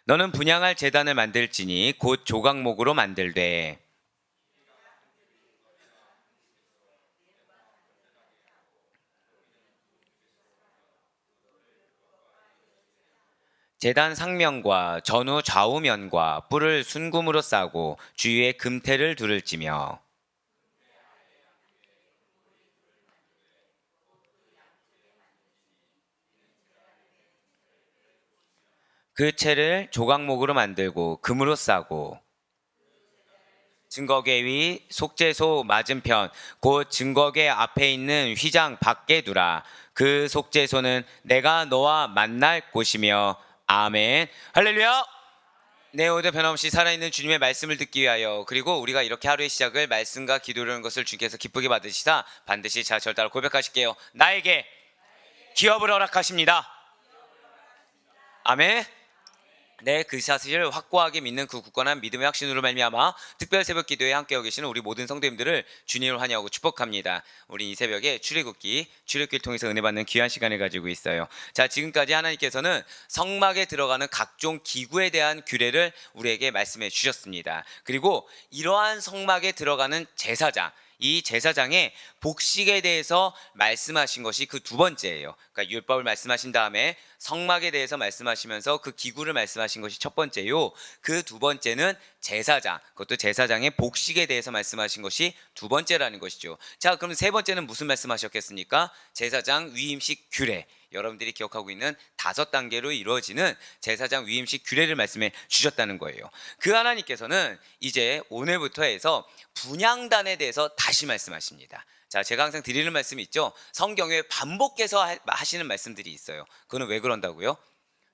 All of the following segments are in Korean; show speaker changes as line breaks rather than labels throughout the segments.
너는 분향할 제단을 만들지니 곧 조각목으로 만들되. 제단 상면과 전후 좌우면과 뿔을 순금으로 싸고 주위에 금태를 두를지며 그 채를 조각목으로 만들고 금으로 싸고 증거궤 위 속죄소 맞은편 곧 증거궤 앞에 있는 휘장 밖에 두라. 그 속죄소는 내가 너와 만날 곳이며. 아멘. 할렐루야. 네, 오늘 변함없이 살아있는 주님의 말씀을 듣기 위하여, 그리고 우리가 이렇게 하루의 시작을 말씀과 기도를 하는 것을 주께서 기쁘게 받으시다 반드시 저를 따라 고백하실게요. 나에게 기업을 허락하십니다. 아멘. 네, 그 사실을 확고하게 믿는 그 굳건한 믿음의 확신으로 말미암아 특별 새벽 기도에 함께하고 계시는 우리 모든 성도님들을 주님을 환영하고 축복합니다. 우리 이 새벽에 출애굽기를 통해서 은혜 받는 귀한 시간을 가지고 있어요. 자, 지금까지 하나님께서는 성막에 들어가는 각종 기구에 대한 규례를 우리에게 말씀해 주셨습니다. 그리고 이러한 성막에 들어가는 제사장, 이 제사장의 복식에 대해서 말씀하신 것이 그 두 번째예요. 그러니까 율법을 말씀하신 다음에 성막에 대해서 말씀하시면서 그 기구를 말씀하신 것이 첫 번째요. 그 두 번째는 제사장, 그것도 제사장의 복식에 대해서 말씀하신 것이 두 번째라는 것이죠. 자, 그럼 세 번째는 무슨 말씀하셨겠습니까? 제사장 위임식 규례. 여러분들이 기억하고 있는 5단계로 이루어지는 제사장 위임식 규례를 말씀해 주셨다는 거예요. 그 하나님께서는 이제 오늘부터 해서 분향단에 대해서 다시 말씀하십니다. 자, 제가 항상 드리는 말씀이 있죠. 성경에 반복해서 하시는 말씀들이 있어요. 그거는 왜 그런다고요?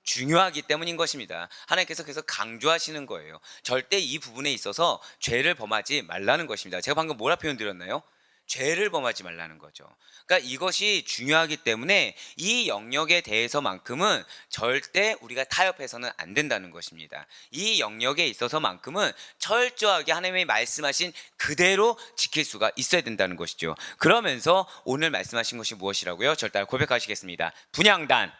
중요하기 때문인 것입니다. 하나님께서 계속 강조하시는 거예요. 절대 이 부분에 있어서 죄를 범하지 말라는 것입니다. 제가 방금 뭐라 표현 드렸나요? 죄를 범하지 말라는 거죠. 그러니까 이것이 중요하기 때문에 이 영역에 대해서만큼은 절대 우리가 타협해서는 안 된다는 것입니다. 이 영역에 있어서만큼은 철저하게 하나님이 말씀하신 그대로 지킬 수가 있어야 된다는 것이죠. 그러면서 오늘 말씀하신 것이 무엇이라고요? 저를 따라 고백하시겠습니다. 분향단.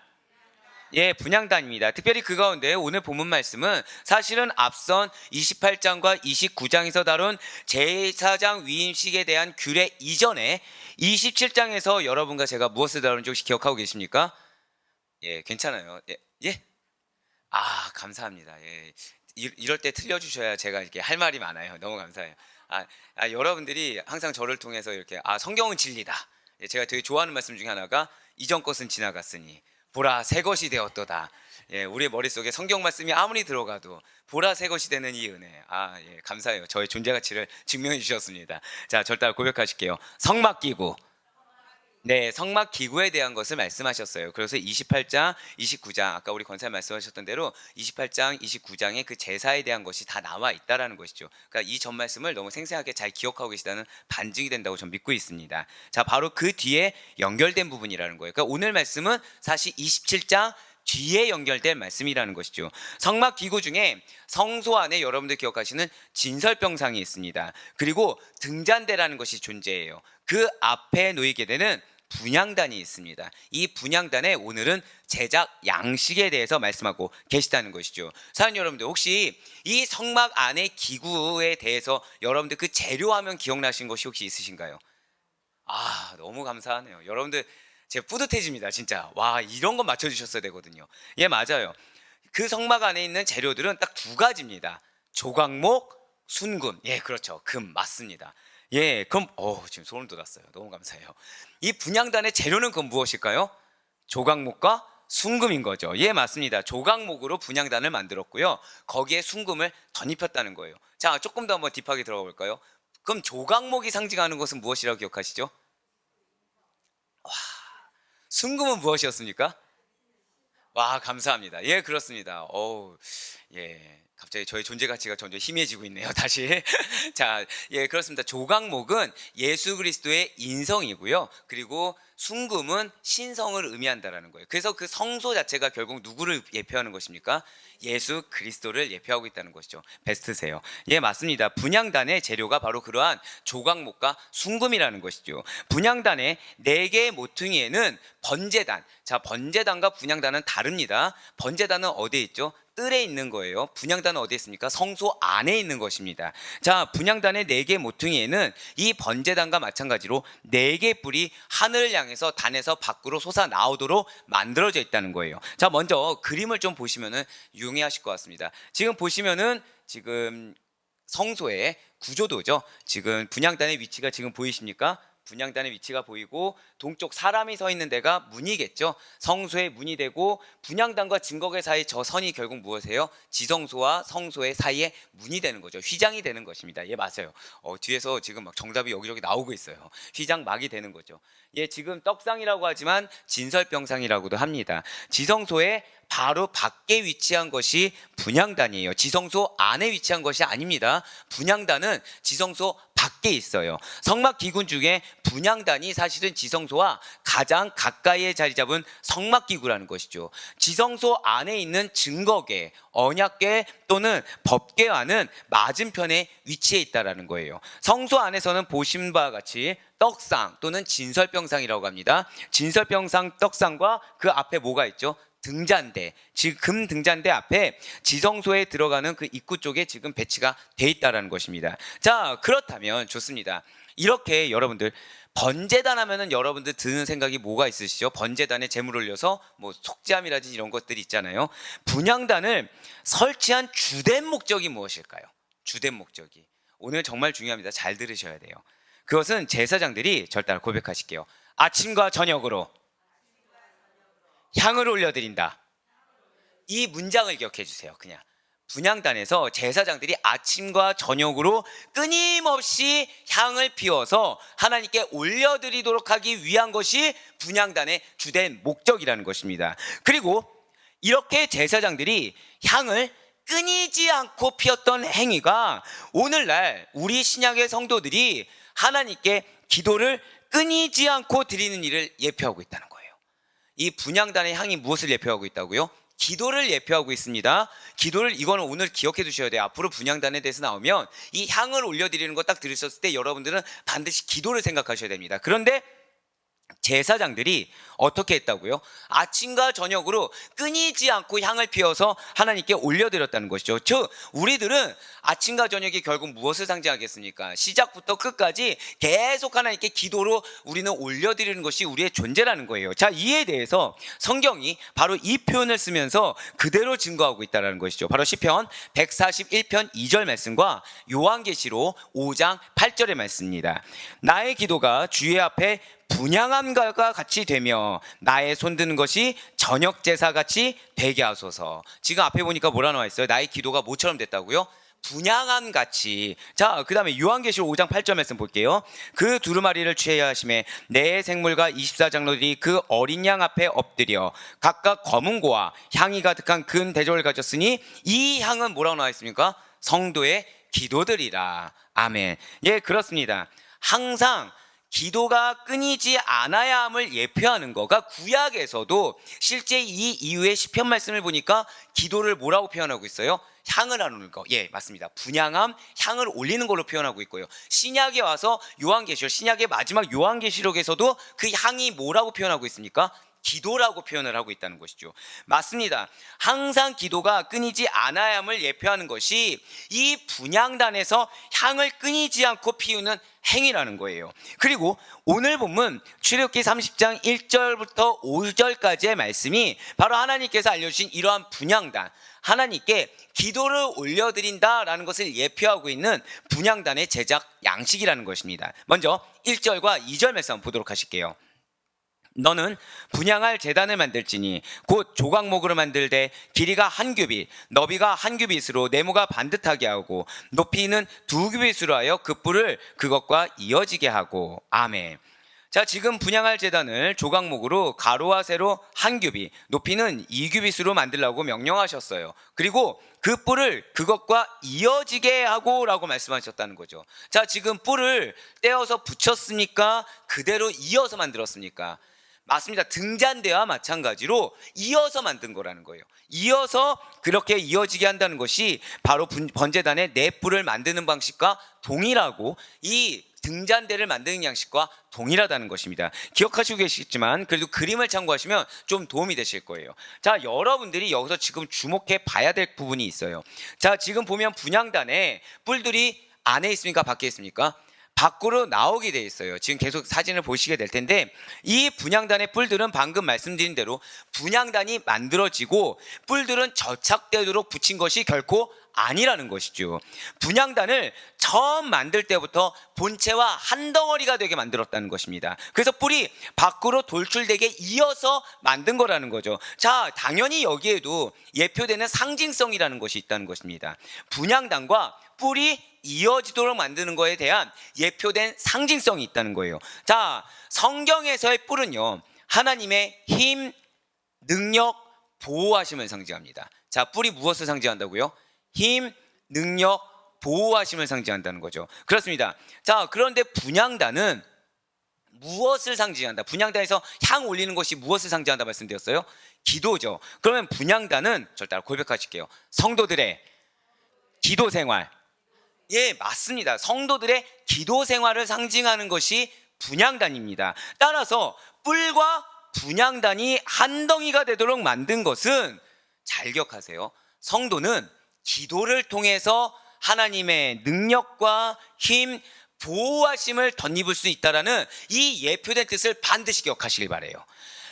예, 분향단입니다. 특별히 그 가운데 오늘 본문 말씀은 사실은 앞선 28장과 29장에서 다룬 제사장 위임식에 대한 규례 이전에 27장에서 여러분과 제가 무엇을 다룬지 혹시 기억하고 계십니까? 예, 괜찮아요. 예, 예? 아, 감사합니다. 예, 이럴 때 틀려주셔야 제가 이렇게 할 말이 많아요. 너무 감사해요. 여러분들이 항상 저를 통해서 이렇게 성경은 진리다. 예, 제가 되게 좋아하는 말씀 중에 하나가 이전 것은 지나갔으니 보라 새 것이 되었도다. 예, 우리의 머릿속에 성경 말씀이 아무리 들어가도 보라 새 것이 되는 이 은혜. 예, 감사해요. 저의 존재 가치를 증명해 주셨습니다. 자, 저를 따라 고백하실게요. 성막 기구. 네, 성막 기구에 대한 것을 말씀하셨어요. 그래서 28장, 29장, 아까 우리 권사님 말씀하셨던 대로 28장, 29장에 그 제사에 대한 것이 다 나와 있다라는 것이죠. 그러니까 이 전 말씀을 너무 생생하게 잘 기억하고 계시다는 반증이 된다고 저는 믿고 있습니다. 자, 바로 그 뒤에 연결된 부분이라는 거예요. 그러니까 오늘 말씀은 사실 27장 뒤에 연결된 말씀이라는 것이죠. 성막 기구 중에 성소 안에 여러분들 기억하시는 진설병상이 있습니다. 그리고 등잔대라는 것이 존재해요. 그 앞에 놓이게 되는 분향단이 있습니다. 이 분향단에 오늘은 제작 양식에 대해서 말씀하고 계시다는 것이죠. 사랑하는 여러분들, 혹시 이 성막 안의 기구에 대해서 여러분들 그 재료하면 기억나신 것이 혹시 있으신가요? 너무 감사하네요. 여러분들 제가 뿌듯해집니다. 진짜. 와, 이런 건 맞춰주셨어야 되거든요. 예, 맞아요. 그 성막 안에 있는 재료들은 딱 두 가지입니다. 조각목, 순금. 예, 그렇죠. 금 맞습니다. 예, 그럼 지금 소름 돋았어요. 너무 감사해요. 이 분향단의 재료는 그럼 무엇일까요? 조각목과 순금인 거죠. 예, 맞습니다. 조각목으로 분향단을 만들었고요. 거기에 순금을 덧입혔다는 거예요. 자, 조금 더 한번 딥하게 들어가 볼까요? 그럼 조각목이 상징하는 것은 무엇이라고 기억하시죠? 순금은 무엇이었습니까? 와, 감사합니다. 예, 그렇습니다. 예. 갑자기 저의 존재 가치가 점점 희미해지고 있네요. 다시. 자, 예, 그렇습니다. 조각목은 예수 그리스도의 인성이고요. 그리고 순금은 신성을 의미한다라는 거예요. 그래서 그 성소 자체가 결국 누구를 예표하는 것입니까? 예수 그리스도를 예표하고 있다는 것이죠. 베스트세요. 예, 맞습니다. 분향단의 재료가 바로 그러한 조각목과 순금이라는 것이죠. 분향단의 4개의 모퉁이에는 번제단. 자, 번제단과 분향단은 다릅니다. 번제단은 어디에 있죠? 뜰에 있는 거예요. 분향단은 어디에 있습니까? 성소 안에 있는 것입니다. 자, 분향단의 4개 모퉁이에는 이 번제단과 마찬가지로 4개 뿔이 하늘을 향해서 단에서 밖으로 솟아 나오도록 만들어져 있다는 거예요. 자, 먼저 그림을 좀 보시면은 유용해하실 것 같습니다. 지금 보시면은 지금 성소의 구조도죠. 지금 분향단의 위치가 지금 보이십니까? 분향단의 위치가 보이고 동쪽 사람이 서 있는 데가 문이겠죠. 성소의 문이 되고 분향단과 증거계 사이 저 선이 결국 무엇이에요? 지성소와 성소의 사이에 문이 되는 거죠. 휘장이 되는 것입니다. 예, 맞아요. 뒤에서 지금 막 정답이 여기저기 나오고 있어요. 휘장막이 되는 거죠. 예, 지금 떡상이라고 하지만 진설병상이라고도 합니다. 지성소의 바로 밖에 위치한 것이 분향단이에요. 지성소 안에 위치한 것이 아닙니다. 분향단은 지성소 밖에 있어요. 성막 기구 중에 분향단이 사실은 지성소와 가장 가까이에 자리 잡은 성막 기구라는 것이죠. 지성소 안에 있는 증거궤, 언약궤 또는 법궤와는 맞은편에 위치해 있다라는 거예요. 성소 안에서는 보신 바와 같이 떡상 또는 진설병상이라고 합니다. 진설병상 떡상과 그 앞에 뭐가 있죠? 등잔대, 지금 금 등잔대 앞에 지성소에 들어가는 그 입구 쪽에 지금 배치가 돼 있다라는 것입니다. 자, 그렇다면 좋습니다. 이렇게 여러분들 번제단 하면은 여러분들 드는 생각이 뭐가 있으시죠? 번제단에 제물 올려서 뭐 속죄함이라든지 이런 것들이 있잖아요. 분향단을 설치한 주된 목적이 무엇일까요? 주된 목적이 오늘 정말 중요합니다. 잘 들으셔야 돼요. 그것은 제사장들이 절 따라 고백하실게요. 아침과 저녁으로 향을 올려드린다. 이 문장을 기억해 주세요. 그냥 분향단에서 제사장들이 아침과 저녁으로 끊임없이 향을 피워서 하나님께 올려드리도록 하기 위한 것이 분향단의 주된 목적이라는 것입니다. 그리고 이렇게 제사장들이 향을 끊이지 않고 피웠던 행위가 오늘날 우리 신약의 성도들이 하나님께 기도를 끊이지 않고 드리는 일을 예표하고 있다는 거예요. 이 분향단의 향이 무엇을 예표하고 있다고요? 기도를 예표하고 있습니다. 기도를 이거는 오늘 기억해 두셔야 돼요. 앞으로 분향단에 대해서 나오면 이 향을 올려드리는 거 딱 들으셨을 때 여러분들은 반드시 기도를 생각하셔야 됩니다. 그런데 제사장들이 어떻게 했다고요? 아침과 저녁으로 끊이지 않고 향을 피워서 하나님께 올려드렸다는 것이죠. 즉 우리들은 아침과 저녁이 결국 무엇을 상징하겠습니까? 시작부터 끝까지 계속 하나님께 기도로 우리는 올려드리는 것이 우리의 존재라는 거예요. 자, 이에 대해서 성경이 바로 이 표현을 쓰면서 그대로 증거하고 있다는 것이죠. 바로 시편 141편 2절 말씀과 요한계시록 5장 8절의 말씀입니다. 나의 기도가 주의 앞에 분향함과 같이 되며 나의 손드는 것이 저녁 제사같이 되게 하소서. 지금 앞에 보니까 뭐라 나와 있어요? 나의 기도가 뭐처럼 됐다고요? 분향함 같이. 자, 그 다음에 요한계시록 5장 8절 말씀 볼게요. 그 두루마리를 취해야 하심에 내 생물과 24장로들이 그 어린 양 앞에 엎드려 각각 검은 고와 향이 가득한 금 대접을 가졌으니 이 향은 뭐라고 나와 있습니까? 성도의 기도들이라. 아멘. 예, 그렇습니다. 항상 기도가 끊이지 않아야 함을 예표하는 거가 구약에서도 실제 이 이후의 시편 말씀을 보니까 기도를 뭐라고 표현하고 있어요? 향을 나누는 거. 예, 맞습니다. 분향함, 향을 올리는 걸로 표현하고 있고요. 신약에 와서 요한계시록, 신약의 마지막 요한계시록에서도 그 향이 뭐라고 표현하고 있습니까? 기도라고 표현을 하고 있다는 것이죠. 맞습니다. 항상 기도가 끊이지 않아야 함을 예표하는 것이 이 분향단에서 향을 끊이지 않고 피우는 행위라는 거예요. 그리고 오늘 본문 출애굽기 30장 1절부터 5절까지의 말씀이 바로 하나님께서 알려주신 이러한 분향단, 하나님께 기도를 올려드린다라는 것을 예표하고 있는 분향단의 제작 양식이라는 것입니다. 먼저 1절과 2절 말씀 보도록 하실게요. 너는 분향할 제단을 만들지니 곧 조각목으로 만들되 길이가 한 규빗 너비가 한 규빗으로 네모가 반듯하게 하고 높이는 2규빗으로 하여 그 뿔을 그것과 이어지게 하고. 아멘. 자, 지금 분향할 제단을 조각목으로 가로와 세로 한 규빗 높이는 2규빗으로 만들라고 명령하셨어요. 그리고 그 뿔을 그것과 이어지게 하고 라고 말씀하셨다는 거죠. 자, 지금 뿔을 떼어서 붙였습니까? 그대로 이어서 만들었습니까? 맞습니다. 등잔대와 마찬가지로 이어서 만든 거라는 거예요. 이어서 그렇게 이어지게 한다는 것이 바로 번제단의 네 뿔을 만드는 방식과 동일하고 이 등잔대를 만드는 양식과 동일하다는 것입니다. 기억하시고 계시겠지만 그래도 그림을 참고하시면 좀 도움이 되실 거예요. 자, 여러분들이 여기서 지금 주목해 봐야 될 부분이 있어요. 자, 지금 보면 분향단에 뿔들이 안에 있습니까? 밖에 있습니까? 밖으로 나오게 돼 있어요. 지금 계속 사진을 보시게 될 텐데, 이 분향단의 뿔들은 방금 말씀드린 대로 분향단이 만들어지고 뿔들은 저착되도록 붙인 것이 결코 아니라는 것이죠. 분향단을 처음 만들 때부터 본체와 한 덩어리가 되게 만들었다는 것입니다. 그래서 뿔이 밖으로 돌출되게 이어서 만든 거라는 거죠. 자, 당연히 여기에도 예표되는 상징성이라는 것이 있다는 것입니다. 분향단과 뿔이 이어지도록 만드는 것에 대한 예표된 상징성이 있다는 거예요. 자, 성경에서의 뿔은요, 하나님의 힘, 능력, 보호하심을 상징합니다. 자, 뿔이 무엇을 상징한다고요? 힘, 능력, 보호하심을 상징한다는 거죠. 그렇습니다. 자, 그런데 분향단은 무엇을 상징한다? 분향단에서 향 올리는 것이 무엇을 상징한다 말씀드렸어요? 기도죠. 그러면 분향단은 절 따라 고백하실게요. 성도들의 기도 생활. 예, 맞습니다. 성도들의 기도 생활을 상징하는 것이 분향단입니다. 따라서 뿔과 분향단이 한 덩이가 되도록 만든 것은, 잘 기억하세요, 성도는 기도를 통해서 하나님의 능력과 힘, 보호하심을 덧입을 수 있다라는 이 예표된 뜻을 반드시 기억하시길 바라요.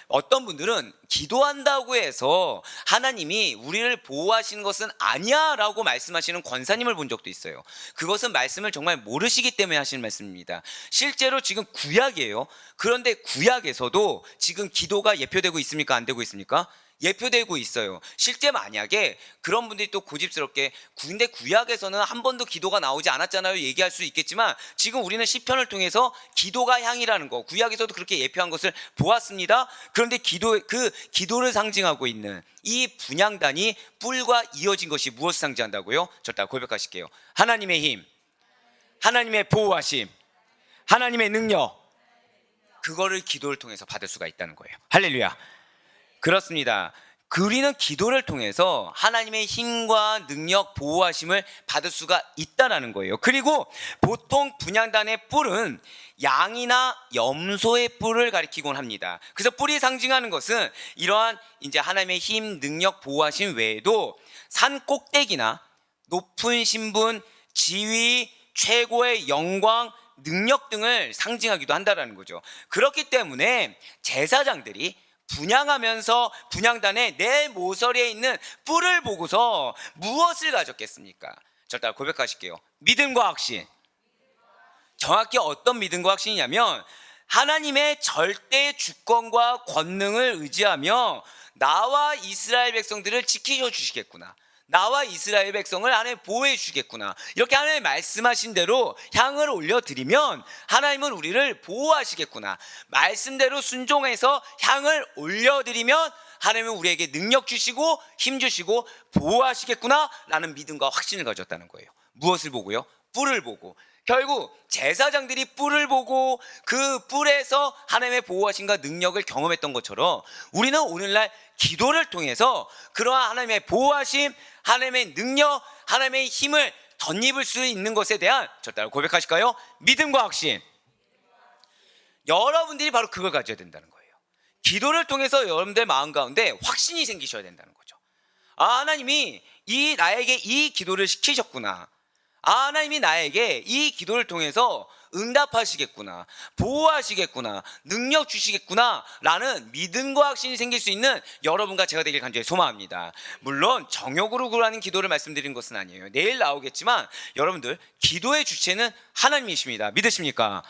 어떤 분들은 기도한다고 해서 하나님이 우리를 보호하시는 것은 아니야 라고 말씀하시는 권사님을 본 적도 있어요. 그것은 말씀을 정말 모르시기 때문에 하시는 말씀입니다. 실제로 지금 구약이에요. 그런데 구약에서도 지금 기도가 예표되고 있습니까? 안 되고 있습니까? 예표되고 있어요. 실제 만약에 그런 분들이 또 고집스럽게 근데 구약에서는 한 번도 기도가 나오지 않았잖아요 얘기할 수 있겠지만, 지금 우리는 시편을 통해서 기도가 향이라는 거, 구약에서도 그렇게 예표한 것을 보았습니다. 그런데 그 기도를 상징하고 있는 이 분향단이 뿔과 이어진 것이 무엇을 상징한다고요? 저따 고백하실게요. 하나님의 힘, 하나님의 보호하심, 하나님의 능력, 그거를 기도를 통해서 받을 수가 있다는 거예요. 할렐루야. 그렇습니다. 우리는 기도를 통해서 하나님의 힘과 능력, 보호하심을 받을 수가 있다는 거예요. 그리고 보통 분향단의 뿔은 양이나 염소의 뿔을 가리키곤 합니다. 그래서 뿔이 상징하는 것은 이러한 이제 하나님의 힘, 능력, 보호하심 외에도 산 꼭대기나 높은 신분, 지위, 최고의 영광, 능력 등을 상징하기도 한다는 거죠. 그렇기 때문에 제사장들이 분향하면서 분향단의 내 모서리에 있는 뿔을 보고서 무엇을 가졌겠습니까? 저 따라 고백하실게요. 믿음과 확신. 정확히 어떤 믿음과 확신이냐면 하나님의 절대 주권과 권능을 의지하며 나와 이스라엘 백성들을 지키셔 주시겠구나, 나와 이스라엘 백성을 하나님 보호해 주시겠구나, 이렇게 하나님 말씀하신 대로 향을 올려드리면 하나님은 우리를 보호하시겠구나, 말씀대로 순종해서 향을 올려드리면 하나님은 우리에게 능력 주시고 힘 주시고 보호하시겠구나 라는 믿음과 확신을 가졌다는 거예요. 무엇을 보고요? 뿔을 보고. 결국 제사장들이 뿔을 보고 그 뿔에서 하나님의 보호하심과 능력을 경험했던 것처럼 우리는 오늘날 기도를 통해서 그러한 하나님의 보호하심, 하나님의 능력, 하나님의 힘을 덧입을 수 있는 것에 대한, 저 따라 고백하실까요? 믿음과 확신. 여러분들이 바로 그걸 가져야 된다는 거예요. 기도를 통해서 여러분들 마음 가운데 확신이 생기셔야 된다는 거죠. 아, 하나님이 나에게 이 기도를 시키셨구나. 아, 하나님이 나에게 이 기도를 통해서 응답하시겠구나, 보호하시겠구나, 능력 주시겠구나 라는 믿음과 확신이 생길 수 있는 여러분과 제가 되길 간절히 소망합니다. 물론 정욕으로 구하는 기도를 말씀드린 것은 아니에요. 내일 나오겠지만 여러분들 기도의 주체는 하나님이십니다. 믿으십니까?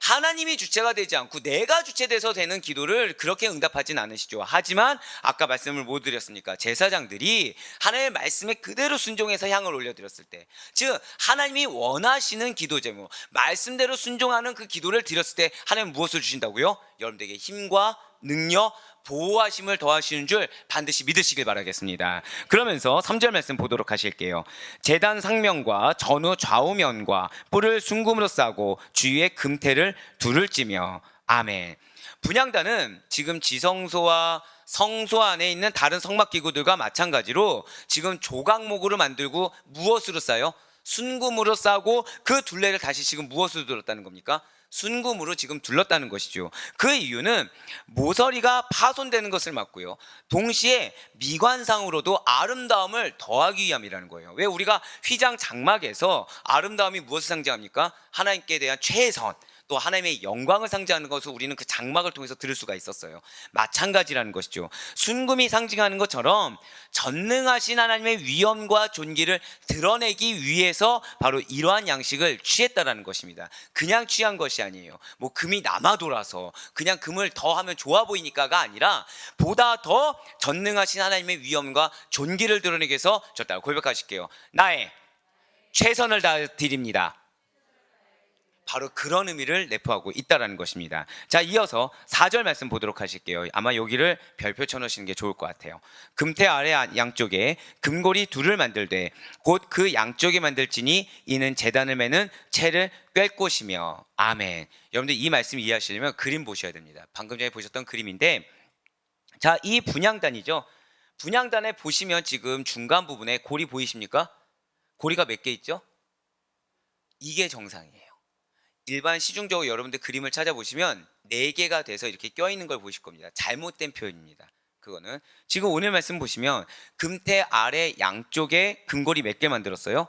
하나님이 주체가 되지 않고 내가 주체돼서 되는 기도를 그렇게 응답하진 않으시죠. 하지만 아까 말씀을 못 드렸습니까? 제사장들이 하나님의 말씀에 그대로 순종해서 향을 올려드렸을 때, 즉 하나님이 원하시는 기도 제목, 말씀대로 순종하는 그 기도를 드렸을 때 하나님은 무엇을 주신다고요? 여러분들에게 힘과 능력, 보호하심을 더하시는 줄 반드시 믿으시길 바라겠습니다. 그러면서 3절 말씀 보도록 하실게요. 제단 상면과 전후 좌우면과 뿔을 순금으로 싸고 주위에 금태를 둘을 찌며. 아멘. 분향단은 지금 지성소와 성소 안에 있는 다른 성막기구들과 마찬가지로 지금 조각목으로 만들고 무엇으로 싸요? 순금으로 싸고 그 둘레를 다시 지금 무엇으로 둘렀다는 겁니까? 순금으로 지금 둘렀다는 것이죠. 그 이유는 모서리가 파손되는 것을 막고요. 동시에 미관상으로도 아름다움을 더하기 위함이라는 거예요. 왜 우리가 휘장 장막에서 아름다움이 무엇을 상징합니까? 하나님께 대한 최선, 또 하나님의 영광을 상징하는 것을 우리는 그 장막을 통해서 들을 수가 있었어요. 마찬가지라는 것이죠. 순금이 상징하는 것처럼 전능하신 하나님의 위엄과 존귀를 드러내기 위해서 바로 이러한 양식을 취했다라는 것입니다. 그냥 취한 것이 아니에요. 뭐 금이 남아돌아서 그냥 금을 더하면 좋아 보이니까가 아니라 보다 더 전능하신 하나님의 위엄과 존귀를 드러내기 위해서 저 따라 고백하실게요. 나의 최선을 다드립니다. 바로 그런 의미를 내포하고 있다는 것입니다. 자, 이어서 4절 말씀 보도록 하실게요. 아마 여기를 별표 쳐놓으시는 게 좋을 것 같아요. 금태 아래 양쪽에 금고리 둘을 만들되 곧 그 양쪽에 만들지니 이는 제단을 매는 채를 꿰 곳이며. 아멘. 여러분들 이 말씀 이해하시려면 그림 보셔야 됩니다. 방금 전에 보셨던 그림인데, 자, 이 분향단이죠. 분향단에 보시면 지금 중간 부분에 고리 보이십니까? 고리가 몇 개 있죠? 이게 정상이에요. 일반 시중적으로 여러분들 그림을 찾아보시면 4개가 돼서 이렇게 껴있는 걸 보실 겁니다. 잘못된 표현입니다. 그거는 지금 오늘 말씀 보시면 금태 아래 양쪽에 금고리 몇 개 만들었어요?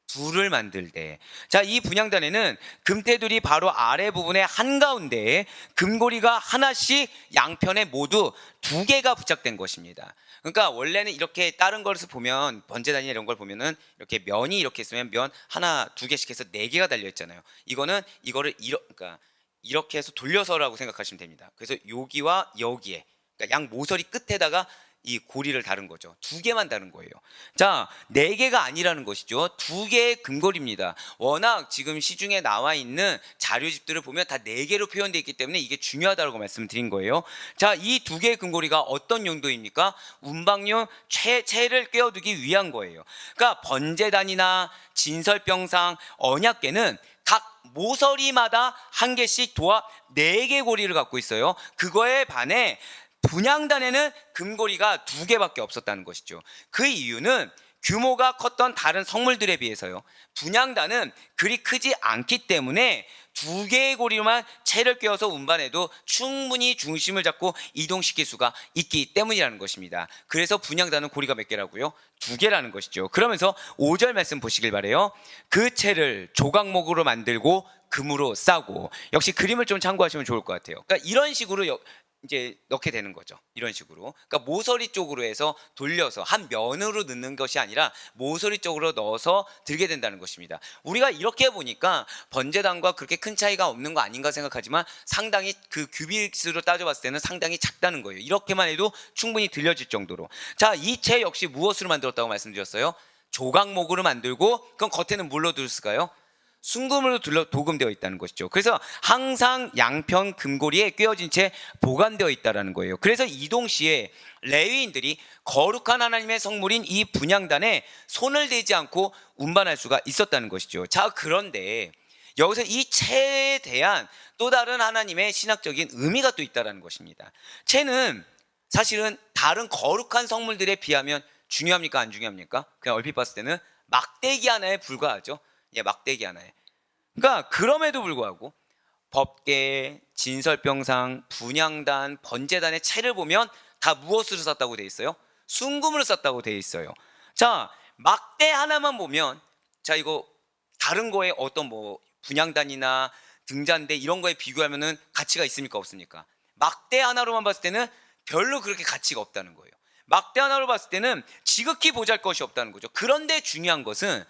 둘을 만들되, 자, 이 분향단에는 금태둘이 바로 아래 부분에 한가운데에 금고리가 하나씩 양편에 모두 2개가 부착된 것입니다. 그러니까 원래는 이렇게 다른 것을 보면 번제단이나 이런 걸 보면은 이렇게 면이 이렇게 있으면 면 하나 2개씩 해서 4개가 달려 있잖아요. 이거는 이거를 그러니까 이렇게 해서 돌려서라고 생각하시면 됩니다. 그래서 여기와 여기에, 그러니까 양 모서리 끝에다가 이 고리를 다른 거죠. 2개만 다른 거예요. 자, 4개가 아니라는 것이죠. 2개의 금고리입니다. 워낙 지금 시중에 나와 있는 자료집들을 보면 다 4개로 표현되어 있기 때문에 이게 중요하다고 말씀드린 거예요. 자, 이 2개의 금고리가 어떤 용도입니까? 운방용 채를 꿰어두기 위한 거예요. 그러니까 번제단이나 진설병상, 언약궤는 각 모서리마다 한 개씩 도합 4개 고리를 갖고 있어요. 그거에 반해 분향단에는 금고리가 2개밖에 없었다는 것이죠. 그 이유는 규모가 컸던 다른 성물들에 비해서요, 분향단은 그리 크지 않기 때문에 2개의 고리로만 채를 꿰어서 운반해도 충분히 중심을 잡고 이동시킬 수가 있기 때문이라는 것입니다. 그래서 분향단은 고리가 몇 개라고요? 2개라는 것이죠. 그러면서 5절 말씀 보시길 바래요. 그 채를 조각목으로 만들고 금으로 싸고. 역시 그림을 좀 참고하시면 좋을 것 같아요. 그러니까 이런 식으로 이제 넣게 되는 거죠. 이런 식으로. 그러니까 모서리 쪽으로 해서 돌려서 한 면으로 넣는 것이 아니라 모서리 쪽으로 넣어서 들게 된다는 것입니다. 우리가 이렇게 보니까 번제단과 그렇게 큰 차이가 없는 거 아닌가 생각하지만 상당히 그 규빗으로 따져봤을 때는 상당히 작다는 거예요. 이렇게만 해도 충분히 들려질 정도로. 자, 이 채 역시 무엇으로 만들었다고 말씀드렸어요? 조각목으로 만들고, 그럼 겉에는 뭘로 둘었을까요? 순금으로 도금되어 있다는 것이죠. 그래서 항상 양편 금고리에 꿰어진 채 보관되어 있다는 거예요. 그래서 이동 시에 레위인들이 거룩한 하나님의 성물인 이 분향단에 손을 대지 않고 운반할 수가 있었다는 것이죠. 자, 그런데 여기서 이 채에 대한 또 다른 하나님의 신학적인 의미가 또 있다는 것입니다. 채는 사실은 다른 거룩한 성물들에 비하면 중요합니까? 안 중요합니까? 그냥 얼핏 봤을 때는 막대기 하나에 불과하죠. 예, 막대기 하나에. 그러니까 그럼에도 불구하고 법궤, 진설병상, 분향단, 번제단의 채를 보면 다 무엇으로 쌌다고 돼 있어요? 순금으로 쌌다고 돼 있어요. 자, 막대 하나만 보면, 자, 이거 다른 거에 어떤 뭐 분향단이나 등잔대 이런 거에 비교하면은 가치가 있습니까? 없습니까? 막대 하나로만 봤을 때는 별로 그렇게 가치가 없다는 거예요. 막대 하나로 봤을 때는 지극히 보잘것이 없다는 거죠. 그런데 중요한 것은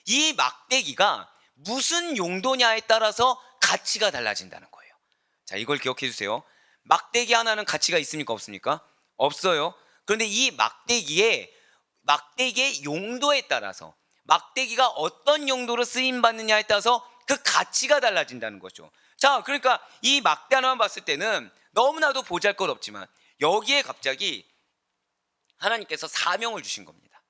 이 막대기가 무슨 용도냐에 따라서 가치가 달라진다는 거예요. 자, 이걸 기억해 주세요. 막대기 하나는 가치가 있습니까? 없습니까? 없어요. 그런데 이 막대기의 용도에 따라서, 막대기가 어떤 용도로 쓰임 받느냐에 따라서 그 가치가 달라진다는 거죠. 자, 그러니까 이 막대 하나만 봤을 때는 너무나도 보잘것없지만 여기에 갑자기 하나님께서 사명을 주신 겁니다.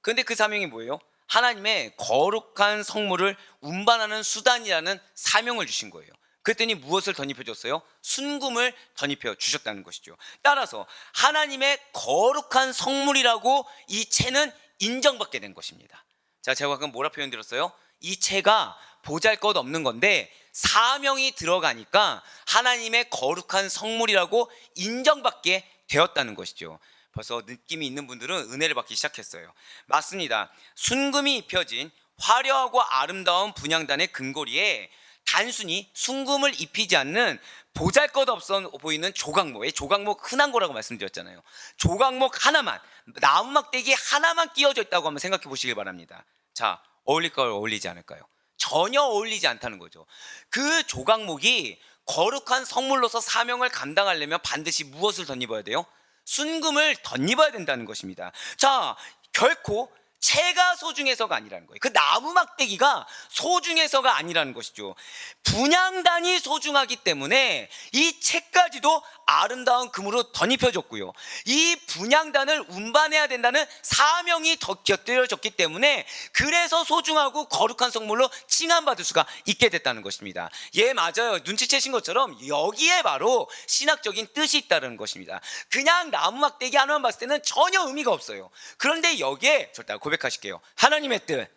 그런데 그 사명이 뭐예요? 하나님의 거룩한 성물을 운반하는 수단이라는 사명을 주신 거예요. 그랬더니 무엇을 덧입혀 줬어요? 순금을 덧입혀 주셨다는 것이죠. 따라서 하나님의 거룩한 성물이라고 이 채는 인정받게 된 것입니다. 자, 제가 방금 뭐라 표현 드렸어요? 이 채가 보잘것없는 건데 사명이 들어가니까 하나님의 거룩한 성물이라고 인정받게 되었다는 것이죠. 벌써 느낌이 있는 분들은 은혜를 받기 시작했어요. 맞습니다. 순금이 입혀진 화려하고 아름다운 분향단의 금고리에 단순히 순금을 입히지 않는 보잘것없어 보이는 조각목, 조각목 흔한 거라고 말씀드렸잖아요. 조각목 하나만, 나무 막대기 하나만 끼워져 있다고 한번 생각해 보시길 바랍니다. 자, 어울릴까요? 어울리지 않을까요? 전혀 어울리지 않다는 거죠. 그 조각목이 거룩한 성물로서 사명을 감당하려면 반드시 무엇을 덧입어야 돼요? 순금을 덧입어야 된다는 것입니다. 자, 결코 채가 소중해서가 아니라는 거예요. 그 나무 막대기가 소중해서가 아니라는 것이죠. 분향단이 소중하기 때문에 이 채까지도 아름다운 금으로 덧입혀졌고요. 이 분향단을 운반해야 된다는 사명이 곁들여졌기 때문에 그래서 소중하고 거룩한 성물로 칭함받을 수가 있게 됐다는 것입니다. 예, 맞아요. 눈치채신 것처럼 여기에 바로 신학적인 뜻이 있다는 것입니다. 그냥 나무 막대기 하나만 봤을 때는 전혀 의미가 없어요. 그런데 여기에 절대 고백하실게요. 하나님의 뜻,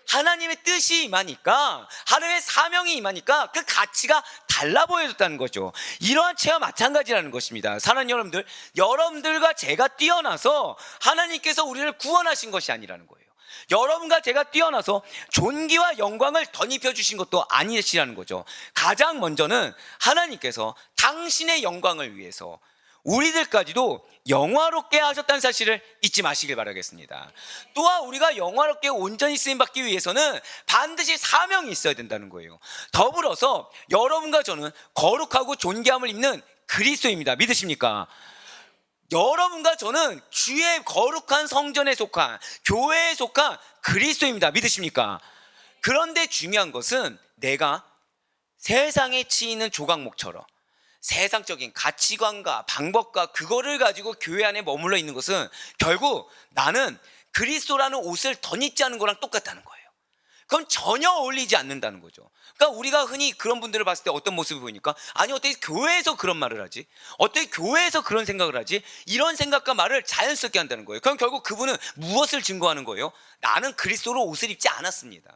하나님의 뜻이 임하니까, 하나님의 사명이 임하니까 그 가치가 달라 보여졌다는 거죠. 이러한 채와 마찬가지라는 것입니다. 사랑하는 여러분들, 여러분들과 제가 뛰어나서 하나님께서 우리를 구원하신 것이 아니라는 거예요. 여러분과 제가 뛰어나서 존귀와 영광을 덧입혀 주신 것도 아니시라는 거죠. 가장 먼저는 하나님께서 당신의 영광을 위해서 우리들까지도 영화롭게 하셨다는 사실을 잊지 마시길 바라겠습니다. 또한 우리가 영화롭게 온전히 쓰임받기 위해서는 반드시 사명이 있어야 된다는 거예요. 더불어서 여러분과 저는 거룩하고 존귀함을 입는 그리스도입니다. 믿으십니까? 여러분과 저는 주의 거룩한 성전에 속한, 교회에 속한 그리스도입니다. 믿으십니까? 그런데 중요한 것은 내가 세상에 치이는 조각목처럼 세상적인 가치관과 방법과 그거를 가지고 교회 안에 머물러 있는 것은 결국 나는 그리스도라는 옷을 덧입지 않은 거랑 똑같다는 거예요. 그럼 전혀 어울리지 않는다는 거죠. 그러니까 우리가 흔히 그런 분들을 봤을 때 어떤 모습이 보이니까, 아니 어떻게 교회에서 그런 말을 하지? 어떻게 교회에서 그런 생각을 하지? 이런 생각과 말을 자연스럽게 한다는 거예요. 그럼 결국 그분은 무엇을 증거하는 거예요? 나는 그리스도로 옷을 입지 않았습니다.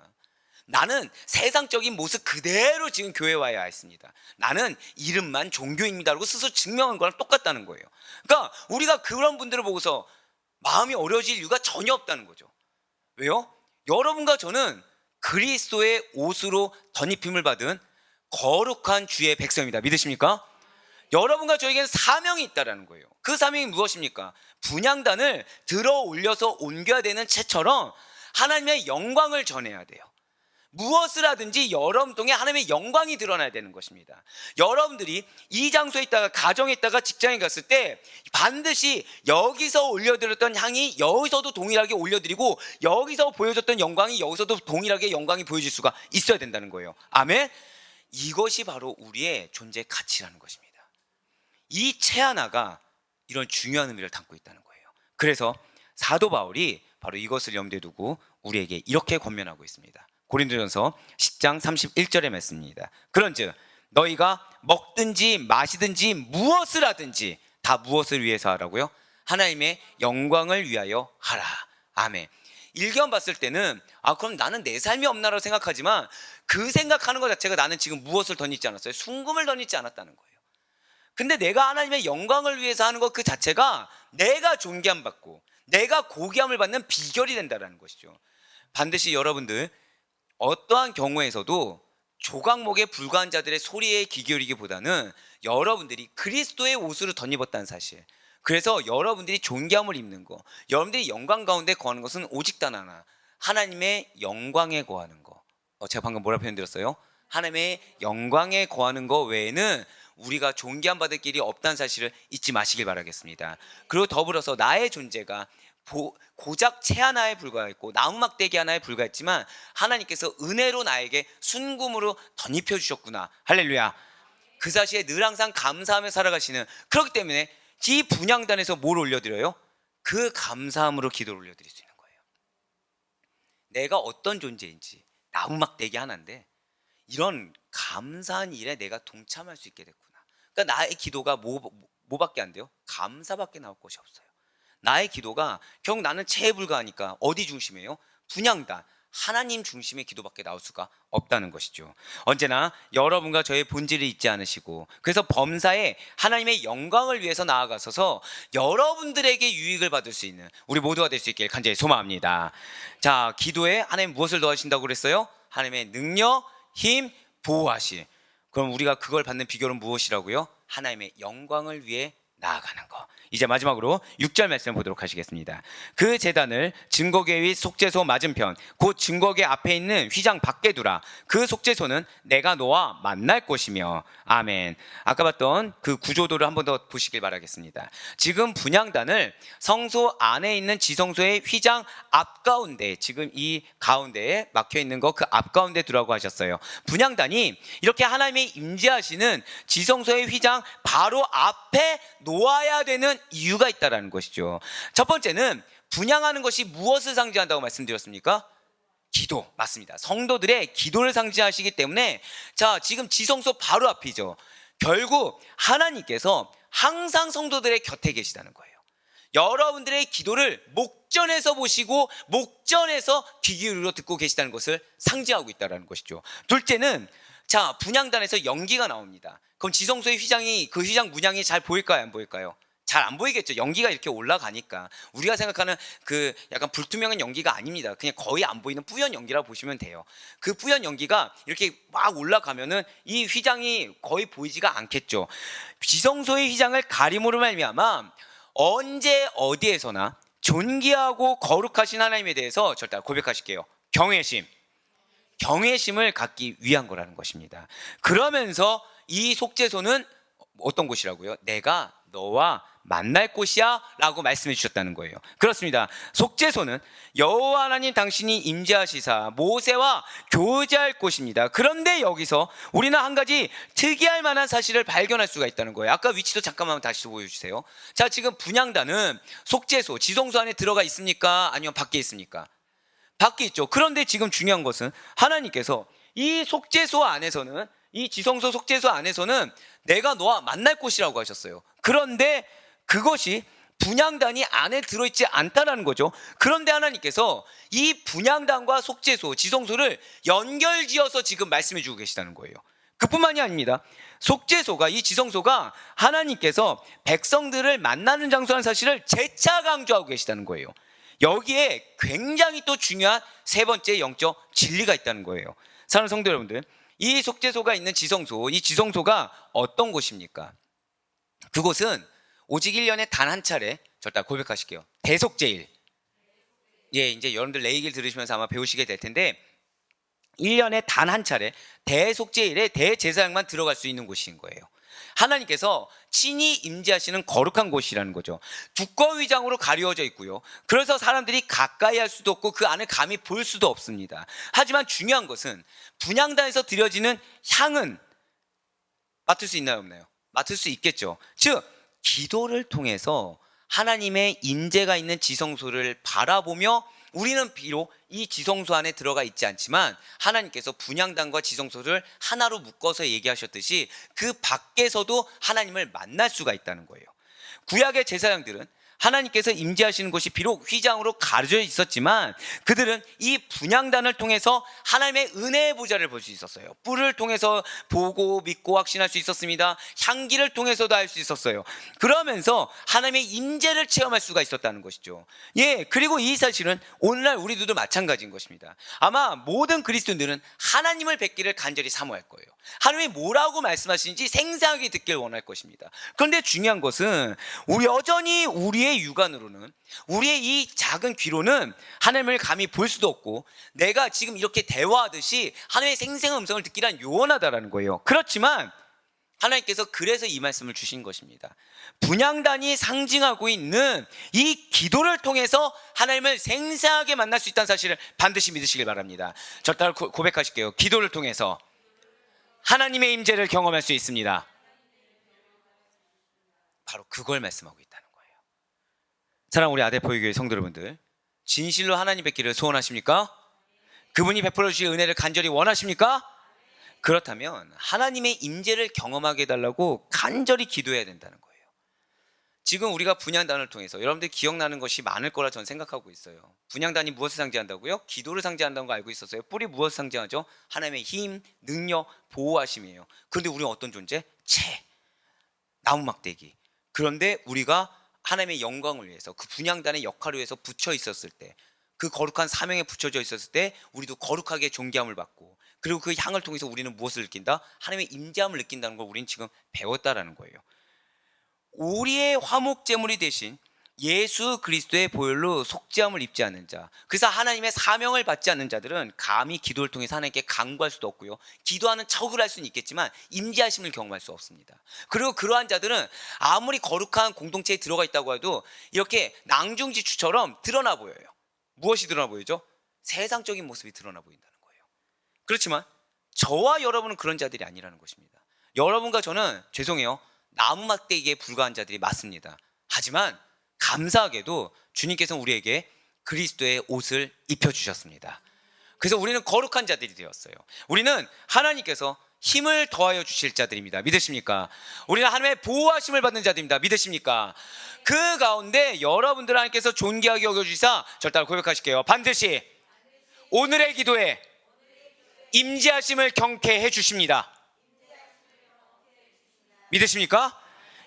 나는 세상적인 모습 그대로 지금 교회에 와야 했습니다. 나는 이름만 종교입니다라고 스스로 증명한 거랑 똑같다는 거예요. 그러니까 우리가 그런 분들을 보고서 마음이 어려워질 이유가 전혀 없다는 거죠. 왜요? 여러분과 저는 그리스도의 옷으로 덧입힘을 받은 거룩한 주의 백성입니다. 믿으십니까? 여러분과 저에게는 사명이 있다는 거예요. 그 사명이 무엇입니까? 분향단을 들어 올려서 옮겨야 되는 채처럼 하나님의 영광을 전해야 돼요. 무엇을 하든지 여러분 통해 하나님의 영광이 드러나야 되는 것입니다. 여러분들이 이 장소에 있다가, 가정에 있다가, 직장에 갔을 때 반드시 여기서 올려드렸던 향이 여기서도 동일하게 올려드리고, 여기서 보여줬던 영광이 여기서도 동일하게 영광이 보여질 수가 있어야 된다는 거예요. 아멘. 이것이 바로 우리의 존재의 가치라는 것입니다. 이 채 하나가 이런 중요한 의미를 담고 있다는 거예요. 그래서 사도 바울이 바로 이것을 염두에 두고 우리에게 이렇게 권면하고 있습니다. 고린도전서 10장 31절의 말씀입니다. 그런즉 너희가 먹든지 마시든지 무엇을 하든지 다 무엇을 위해서 하라고요? 하나님의 영광을 위하여 하라. 아멘. 일견 봤을 때는 그럼 나는 내 삶이 없나라고 생각하지만, 그 생각하는 것 자체가 나는 지금 무엇을 덧입지 않았어요? 순금을 덧입지 않았다는 거예요. 근데 내가 하나님의 영광을 위해서 하는 것 그 자체가 내가 존귀함 받고 내가 고귀함을 받는 비결이 된다는 것이죠. 반드시 여러분들 어떠한 경우에서도 조각목에 불과한 자들의 소리에 귀 기울이기보다는 여러분들이 그리스도의 옷으로 덧입었다는 사실, 그래서 여러분들이 존귀함을 입는 거, 여러분들이 영광 가운데 거하는 것은 오직 단 하나, 하나님의 영광에 거하는 거. 제가 방금 뭐라 표현드렸어요? 하나님의 영광에 거하는 거 외에는 우리가 존귀함 받을 길이 없다는 사실을 잊지 마시길 바라겠습니다. 그리고 더불어서 나의 존재가 고작 채 하나에 불과했고 나무 막대기 하나에 불과했지만 하나님께서 은혜로 나에게 순금으로 덧입혀 주셨구나. 할렐루야. 그 사실에 늘 항상 감사하며 살아가시는, 그렇기 때문에 이 분향단에서 뭘 올려드려요? 그 감사함으로 기도를 올려드릴 수 있는 거예요. 내가 어떤 존재인지, 나무 막대기 하나인데 이런 감사한 일에 내가 동참할 수 있게 됐구나. 그러니까 나의 기도가 뭐밖에 안 돼요? 감사밖에 나올 것이 없어요. 나의 기도가 결국 나는 채에 불과하니까 어디 중심이에요? 분향단, 하나님 중심의 기도밖에 나올 수가 없다는 것이죠. 언제나 여러분과 저의 본질을 잊지 않으시고, 그래서 범사에 하나님의 영광을 위해서 나아가서서 여러분들에게 유익을 받을 수 있는 우리 모두가 될 수 있길 간절히 소망합니다. 자, 기도에 하나님 무엇을 더하신다고 그랬어요? 하나님의 능력, 힘, 보호하실. 그럼 우리가 그걸 받는 비결은 무엇이라고요? 하나님의 영광을 위해 나아가는 것. 이제 마지막으로 6절 말씀 보도록 하시겠습니다. 그 제단을 증거궤 위 속죄소 맞은편 곧 증거궤 앞에 있는 휘장 밖에 두라. 그 속죄소는 내가 너와 만날 곳이며. 아멘. 아까 봤던 그 구조도를 한 번 더 보시길 바라겠습니다. 지금 분향단을 성소 안에 있는 지성소의 휘장 앞가운데, 지금 이 가운데에 막혀 있는 거 그 앞가운데 두라고 하셨어요. 분향단이 이렇게 하나님의 임재하시는 지성소의 휘장 바로 앞에 놓아야 되는 이유가 있다라는 것이죠. 첫 번째는 분향하는 것이 무엇을 상징한다고 말씀드렸습니까? 기도. 맞습니다. 성도들의 기도를 상징하시기 때문에, 자, 지금 지성소 바로 앞이죠. 결국 하나님께서 항상 성도들의 곁에 계시다는 거예요. 여러분들의 기도를 목전에서 보시고 목전에서 귀 기울여 듣고 계시다는 것을 상징하고 있다는 것이죠. 둘째는, 자, 분향단에서 연기가 나옵니다. 그럼 지성소의 휘장이, 그 휘장 문양이 잘 보일까요, 안 보일까요? 잘 안 보이겠죠. 연기가 이렇게 올라가니까. 우리가 생각하는 그 약간 불투명한 연기가 아닙니다. 그냥 거의 안 보이는 뿌연 연기라고 보시면 돼요. 그 뿌연 연기가 이렇게 막 올라가면은 이 휘장이 거의 보이지가 않겠죠. 지성소의 휘장을 가림으로 말미암아 언제 어디에서나 존귀하고 거룩하신 하나님에 대해서 절대 고백하실게요. 경외심을 갖기 위한 거라는 것입니다. 그러면서 이 속죄소는 어떤 곳이라고요? 내가 너와 만날 곳이야 라고 말씀해 주셨다는 거예요. 그렇습니다. 속죄소는 여호와 하나님 당신이 임재하시사 모세와 교제할 곳입니다. 그런데 여기서 우리는 한 가지 특이할 만한 사실을 발견할 수가 있다는 거예요. 아까 위치도 잠깐만 다시 보여주세요. 자, 지금 분향단은 속죄소, 지성소 안에 들어가 있습니까? 아니면 밖에 있습니까? 밖에 있죠. 그런데 지금 중요한 것은 하나님께서 이 속죄소 안에서는, 이 지성소 속죄소 안에서는 내가 너와 만날 곳이라고 하셨어요. 그런데 그것이 분향단이 안에 들어있지 않다라는 거죠. 그런데 하나님께서 이 분향단과 속죄소, 지성소를 연결지어서 지금 말씀해 주고 계시다는 거예요. 그뿐만이 아닙니다. 속죄소가, 이 지성소가 하나님께서 백성들을 만나는 장소라는 사실을 재차 강조하고 계시다는 거예요. 여기에 굉장히 또 중요한 세 번째 영적 진리가 있다는 거예요. 사랑하는 성도 여러분들, 이 속죄소가 있는 지성소, 이 지성소가 어떤 곳입니까? 그곳은 오직 1년에 단 한 차례, 절대 고백하실게요. 대속제일. 예, 이제 여러분들 내 얘기를 들으시면서 아마 배우시게 될 텐데, 1년에 단 한 차례 대속제일에 대제사장만 들어갈 수 있는 곳인 거예요. 하나님께서 친히 임재하시는 거룩한 곳이라는 거죠. 두꺼운 휘장으로 가려져 있고요. 그래서 사람들이 가까이 할 수도 없고 그 안을 감히 볼 수도 없습니다. 하지만 중요한 것은 분향단에서 드려지는 향은 맡을 수 있나요, 없나요? 맡을 수 있겠죠. 즉, 기도를 통해서 하나님의 임재가 있는 지성소를 바라보며 우리는 비록 이 지성소 안에 들어가 있지 않지만 하나님께서 분향단과 지성소를 하나로 묶어서 얘기하셨듯이 그 밖에서도 하나님을 만날 수가 있다는 거예요. 구약의 제사장들은 하나님께서 임재하시는 곳이 비록 휘장으로 가려져 있었지만 그들은 이 분향단을 통해서 하나님의 은혜의 보좌를 볼 수 있었어요. 뿔을 통해서 보고 믿고 확신할 수 있었습니다. 향기를 통해서도 알 수 있었어요. 그러면서 하나님의 임재를 체험할 수가 있었다는 것이죠. 예, 그리고 이 사실은 오늘날 우리들도 마찬가지인 것입니다. 아마 모든 그리스도인들은 하나님을 뵙기를 간절히 사모할 거예요. 하나님이 뭐라고 말씀하시는지 생생하게 듣길 원할 것입니다. 그런데 중요한 것은 여전히 우리의 육안으로는, 우리의 이 작은 귀로는 하나님을 감히 볼 수도 없고 내가 지금 이렇게 대화하듯이 하나님의 생생한 음성을 듣기란 요원하다라는 거예요. 그렇지만 하나님께서 그래서 이 말씀을 주신 것입니다. 분향단이 상징하고 있는 이 기도를 통해서 하나님을 생생하게 만날 수 있다는 사실을 반드시 믿으시길 바랍니다. 저 따라 고백하실게요. 기도를 통해서 하나님의 임재를 경험할 수 있습니다. 바로 그걸 말씀하고 있다는 거예요. 사랑하는 우리 아데포유교회 성도 여러분들, 진실로 하나님 뵙기를 소원하십니까? 그분이 베풀어 주실 은혜를 간절히 원하십니까? 그렇다면 하나님의 임재를 경험하게 해달라고 간절히 기도해야 된다는 거예요. 지금 우리가 분향단을 통해서 여러분들 기억나는 것이 많을 거라 저는 생각하고 있어요. 분향단이 무엇을 상징한다고요? 기도를 상징한다는 거 알고 있었어요. 뿔이 무엇을 상징하죠? 하나님의 힘, 능력, 보호하심이에요. 그런데 우리는 어떤 존재? 나무 막대기. 그런데 우리가 하나님의 영광을 위해서 그 분향단의 역할을 위해서 붙여 있었을 때, 그 거룩한 사명에 붙여져 있었을 때 우리도 거룩하게 존귀함을 받고, 그리고 그 향을 통해서 우리는 무엇을 느낀다? 하나님의 임재함을 느낀다는 걸 우리는 지금 배웠다라는 거예요. 우리의 화목제물이 되신 예수 그리스도의 보혈로 속죄함을 입지 않는 자, 그래서 하나님의 사명을 받지 않는 자들은 감히 기도를 통해서 하나님께 간구할 수도 없고요, 기도하는 척을 할 수는 있겠지만 임재하심을 경험할 수 없습니다. 그리고 그러한 자들은 아무리 거룩한 공동체에 들어가 있다고 해도 이렇게 낭중지추처럼 드러나 보여요. 무엇이 드러나 보이죠? 세상적인 모습이 드러나 보인다는 거예요. 그렇지만 저와 여러분은 그런 자들이 아니라는 것입니다. 여러분과 저는 죄송해요, 나무 막대기에 불과한 자들이 맞습니다. 하지만 감사하게도 주님께서는 우리에게 그리스도의 옷을 입혀주셨습니다. 그래서 우리는 거룩한 자들이 되었어요. 우리는 하나님께서 힘을 더하여 주실 자들입니다. 믿으십니까? 우리는 하나님의 보호하심을 받는 자들입니다. 믿으십니까? 그 가운데 여러분들 하나님께서 존귀하게 여겨주시사, 절 따라 고백하실게요. 반드시 오늘의 기도에 임재하심을 경쾌해 주십니다. 믿으십니까?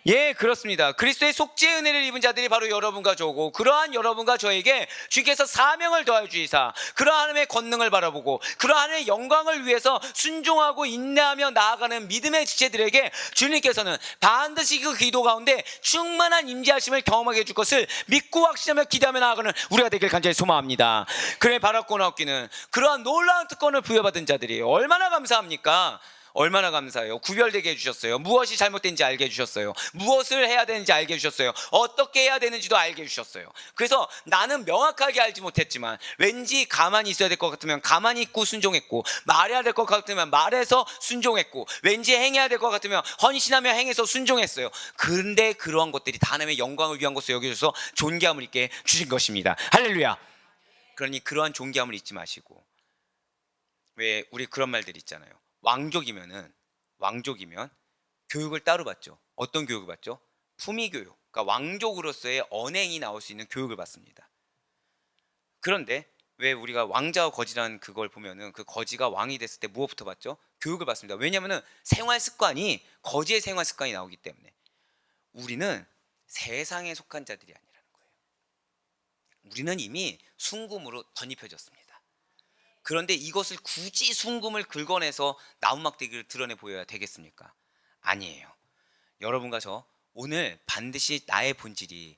예, 그렇습니다. 그리스도의 속죄의 은혜를 입은 자들이 바로 여러분과 저고, 그러한 여러분과 저에게 주께서 사명을 더하여 주시사 그러한 하나님의 권능을 바라보고 그러한 하나님의 영광을 위해서 순종하고 인내하며 나아가는 믿음의 지체들에게 주님께서는 반드시 그 기도 가운데 충만한 임재하심을 경험하게 해줄 것을 믿고 확신하며 기대하며 나아가는 우리가 되길 간절히 소망합니다. 그래, 바라고 나옵기는 그러한 놀라운 특권을 부여받은 자들이 얼마나 감사합니까? 얼마나 감사해요. 구별되게 해주셨어요. 무엇이 잘못된지 알게 해주셨어요. 무엇을 해야 되는지 알게 해주셨어요. 어떻게 해야 되는지도 알게 해주셨어요. 그래서 나는 명확하게 알지 못했지만 왠지 가만히 있어야 될 것 같으면 가만히 있고 순종했고, 말해야 될 것 같으면 말해서 순종했고, 왠지 행해야 될 것 같으면 헌신하며 행해서 순종했어요. 그런데 그러한 것들이 다 하나님의 영광을 위한 것으로 여겨져서 존귀함을 있게 주신 것입니다. 할렐루야. 그러니 그러한 존귀함을 잊지 마시고, 왜 우리 그런 말들 있잖아요. 왕족이면 교육을 따로 받죠. 어떤 교육을 받죠? 품위교육. 그러니까 왕족으로서의 언행이 나올 수 있는 교육을 받습니다. 그런데 왜 우리가 왕자와 거지라는 그걸 보면은 그 거지가 왕이 됐을 때 무엇부터 받죠? 교육을 받습니다. 왜냐하면은 생활 습관이, 거지의 생활 습관이 나오기 때문에. 우리는 세상에 속한 자들이 아니라는 거예요. 우리는 이미 순금으로 덧입혀졌습니다. 그런데 이것을 굳이 순금을 긁어내서 나무막대기를 드러내 보여야 되겠습니까? 아니에요. 여러분과 저 오늘 반드시 나의 본질이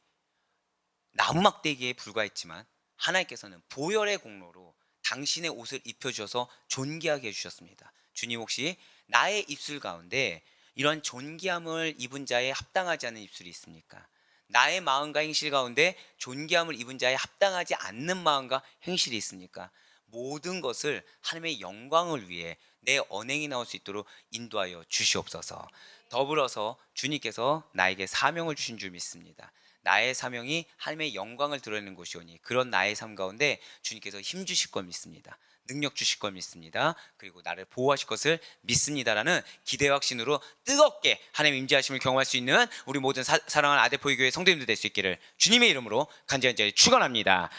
나무막대기에 불과했지만 하나님께서는 보혈의 공로로 당신의 옷을 입혀주셔서 존귀하게 해주셨습니다. 주님, 혹시 나의 입술 가운데 이런 존귀함을 입은 자에 합당하지 않은 입술이 있습니까? 나의 마음과 행실 가운데 존귀함을 입은 자에 합당하지 않는 마음과 행실이 있습니까? 모든 것을 하나님의 영광을 위해 내 언행이 나올 수 있도록 인도하여 주시옵소서. 더불어서 주님께서 나에게 사명을 주신 줄 믿습니다. 나의 사명이 하나님의 영광을 드러내는 것이오니 그런 나의 삶 가운데 주님께서 힘 주실 걸 믿습니다. 능력 주실 걸 믿습니다. 그리고 나를 보호하실 것을 믿습니다라는 기대 확신으로 뜨겁게 하나님 임재하심을 경험할 수 있는 우리 모든 사랑하는 아데포이교회 성도님들 될 수 있기를 주님의 이름으로 간절히 축원합니다.